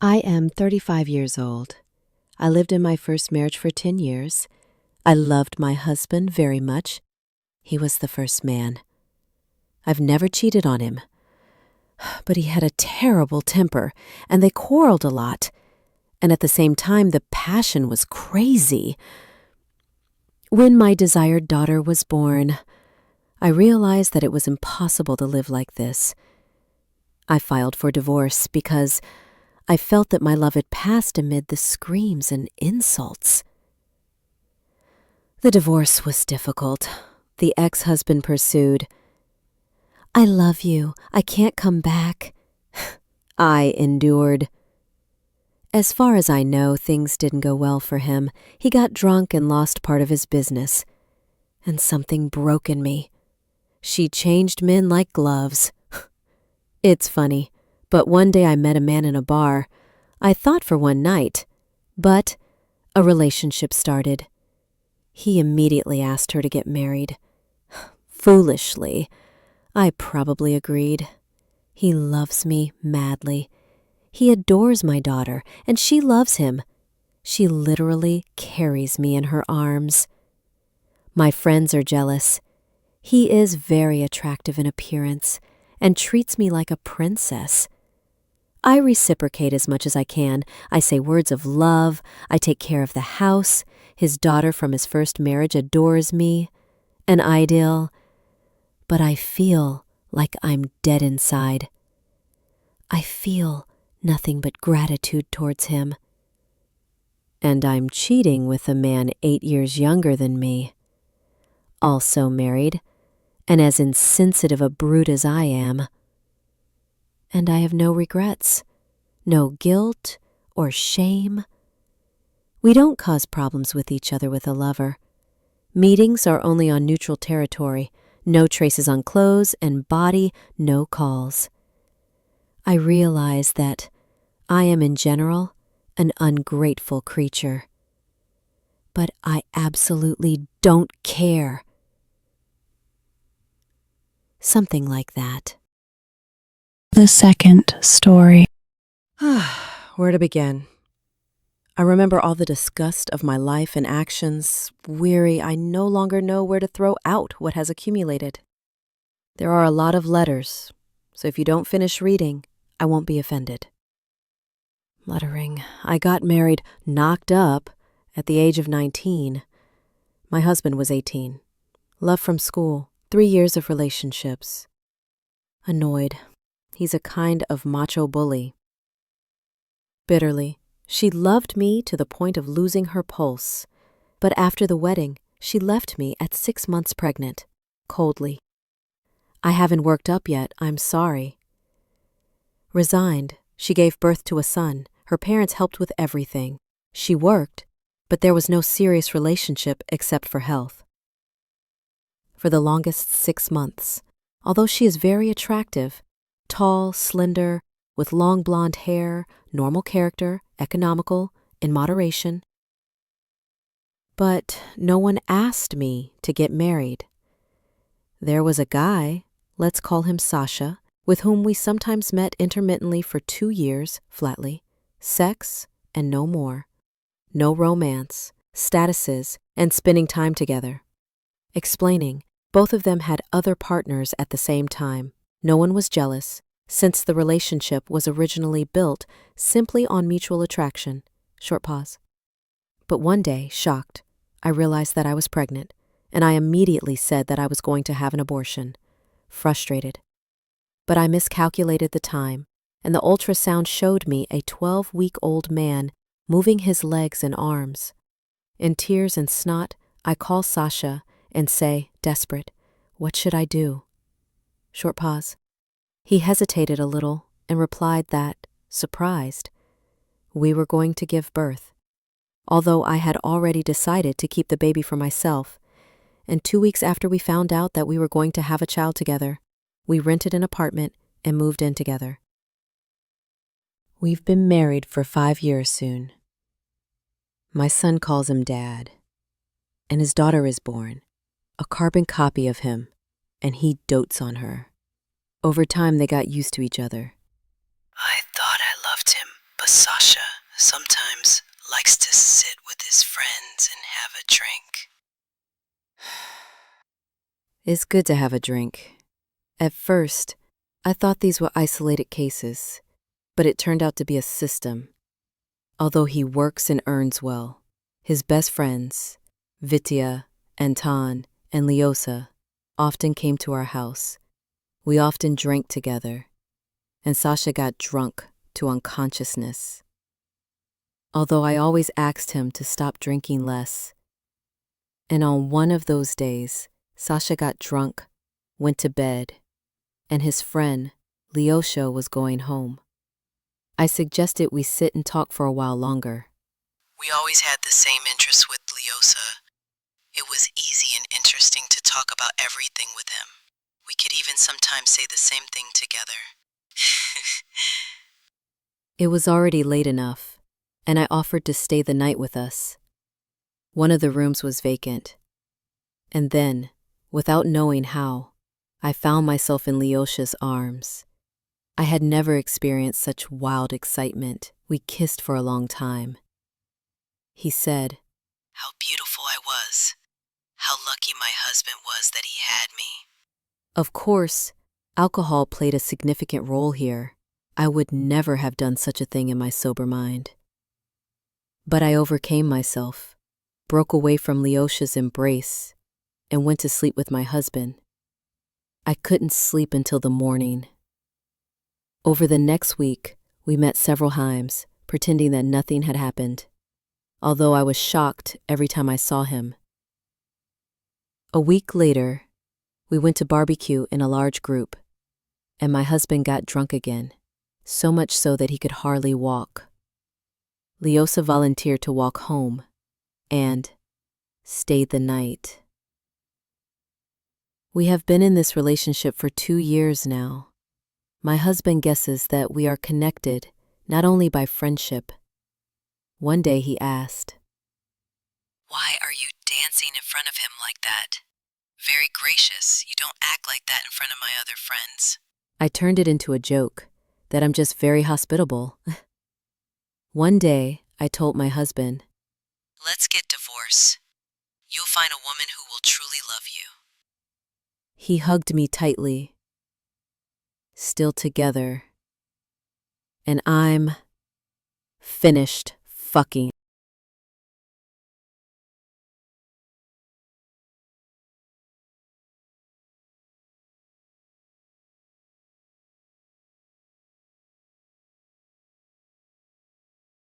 I am 35 years old. I lived in my first marriage for 10 years. I loved my husband very much. He was the first man. I've never cheated on him. But he had a terrible temper, and they quarreled a lot. And at the same time, the passion was crazy. When my desired daughter was born, I realized that it was impossible to live like this. I filed for divorce because I felt that my love had passed amid the screams and insults. The divorce was difficult. The ex-husband pursued, "I love you. I can't come back." I endured. As far as I know, things didn't go well for him. He got drunk and lost part of his business. And something broke in me. She changed men like gloves. It's funny, but one day I met a man in a bar. I thought for one night, but a relationship started. He immediately asked her to get married. Foolishly, I probably agreed. He loves me madly. He adores my daughter, and she loves him. She literally carries me in her arms. My friends are jealous. He is very attractive in appearance and treats me like a princess. I reciprocate as much as I can. I say words of love. I take care of the house. His daughter from his first marriage adores me. An ideal. But I feel like I'm dead inside. I feel nothing but gratitude towards him. And I'm cheating with a man 8 years younger than me. Also married, and as insensitive a brute as I am. And I have no regrets, no guilt or shame. We don't cause problems with each other with a lover. Meetings are only on neutral territory, no traces on clothes and body, no calls. I realize that I am in general an ungrateful creature. But I absolutely don't care. Something like that. The second story. Where to begin? I remember all the disgust of my life and actions. Weary, I no longer know where to throw out what has accumulated. There are a lot of letters, so if you don't finish reading, I won't be offended. Lettering. I got married, knocked up, at the age of 19. My husband was 18. Love from school, 3 years of relationships. Annoyed. He's a kind of macho bully. Bitterly. She loved me to the point of losing her pulse. But after the wedding, she left me at 6 months pregnant, coldly. I haven't worked up yet, I'm sorry. Resigned, she gave birth to a son. Her parents helped with everything. She worked, but there was no serious relationship except for health. For the longest 6 months, although she is very attractive, tall, slender, with long blonde hair, normal character, economical, in moderation. But no one asked me to get married. There was a guy, let's call him Sasha, with whom we sometimes met intermittently for 2 years, flatly. Sex and no more. No romance, statuses, and spending time together. Explaining, both of them had other partners at the same time. No one was jealous, since the relationship was originally built simply on mutual attraction. Short pause. But one day, shocked, I realized that I was pregnant, and I immediately said that I was going to have an abortion. Frustrated. But I miscalculated the time, and the ultrasound showed me a 12-week-old man moving his legs and arms. In tears and snot, I call Sasha and say, desperate, what should I do? Short pause. He hesitated a little and replied that, surprised, we were going to give birth, although I had already decided to keep the baby for myself. And 2 weeks after we found out that we were going to have a child together, we rented an apartment and moved in together. We've been married for 5 years soon. My son calls him Dad, and his daughter is born, a carbon copy of him, and he dotes on her. Over time, they got used to each other. I thought I loved him, But Sasha sometimes likes to sit with his friends and have a drink. It's good to have a drink. At first, I thought these were isolated cases, but it turned out to be a system. Although he works and earns well, his best friends, Vitya, Anton, and Lyosa, often came to our house. We often drank together, and Sasha got drunk to unconsciousness. Although I always asked him to stop drinking less. And on one of those days, Sasha got drunk, went to bed, and his friend, Lyosha, was going home. I suggested we sit and talk for a while longer. We always had the same interests with Lyosa. It was easy and interesting to talk about everything with him. We could even sometimes say the same thing together. It was already late enough, and I offered to stay the night with us. One of the rooms was vacant. And then, without knowing how, I found myself in Lyosha's arms. I had never experienced such wild excitement. We kissed for a long time. He said, How beautiful I was. How lucky my husband was that he had me. Of course, alcohol played a significant role here. I would never have done such a thing in my sober mind. But I overcame myself, broke away from Lyosha's embrace, and went to sleep with my husband. I couldn't sleep until the morning. Over the next week, we met several times, pretending that nothing had happened, although I was shocked every time I saw him. A week later, we went to barbecue in a large group, and my husband got drunk again, so much so that he could hardly walk. Lyosa volunteered to walk home and stayed the night. We have been in this relationship for 2 years now. My husband guesses that we are connected not only by friendship. One day he asked, Why are you dancing in front of him like that? Very gracious. You don't act like that in front of my other friends. I turned it into a joke, that I'm just very hospitable. One day, I told my husband, Let's get divorced. You'll find a woman who will truly love you. He hugged me tightly. Still together. And I'm finished fucking.